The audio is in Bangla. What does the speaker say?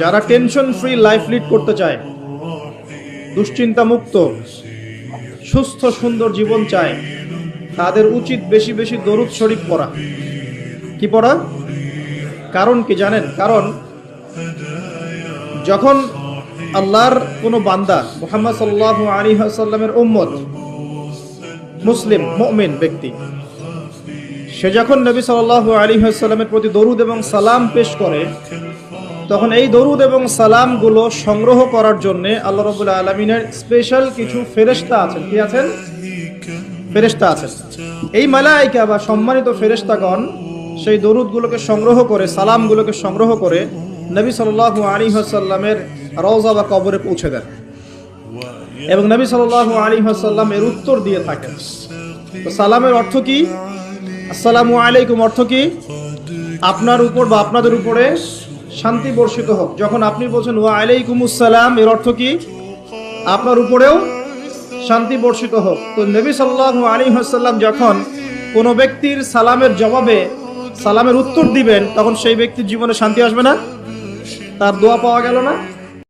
যারা টেনশন ফ্রি লাইফ লিড করতে চায়, দুশ্চিন্তা মুক্ত সুস্থ সুন্দর জীবন চায়, তাদের উচিত বেশি বেশি দরুদ শরীফ পড়া। কি পড়া? কারণ কি জানেন? কারণ যখন আল্লাহর কোনো বান্দা মুহাম্মদ সাল্লাল্লাহু আলাইহি ওয়াসাল্লামের উম্মত, মুসলিম মুমিন ব্যক্তি, সে যখন নবী সাল্লাল্লাহু আলাইহি ওয়াসাল্লামের প্রতি দরুদ এবং সালাম পেশ করে, তখন এই দরুদ এবং সালামগুলো সংগ্রহ করার জন্য আল্লাহ রাব্বুল আলামিনের স্পেশাল কিছু ফেরেশতা আছেন। কি আছেন? ফেরেশতা আছেন। এই মালায়েকা বা সম্মানিত ফেরেশতাগণ সেই দরুদগুলোকে সংগ্রহ করে, সালামগুলোকে সংগ্রহ করে নবী সাল্লাল্লাহু আলাইহি ওয়াসাল্লামের রওজা বা কবরে পৌঁছে দেন এবং নবী সাল্লাল্লাহু আলাইহি ওয়াসাল্লাম এর উত্তর দিয়ে থাকেন। তো সালামের অর্থ কি? আসসালামু আলাইকুম অর্থ কি? আপনার উপর বা আপনাদের উপরে শান্তি বর্ষিত হোক। যখন আপনি বলছেন ওয়া আলাইকুমুস সালাম, এর অর্থ কি? আপনার উপরেও শান্তি বর্ষিত হোক। তো নবী সাল্লাল্লাহু আলাইহি ওয়াসাল্লাম যখন কোনো ব্যক্তির সালামের জবাবে সালামের উত্তর দিবেন, তখন সেই ব্যক্তির জীবনে শান্তি আসবে না? তার দোয়া পাওয়া গেল না?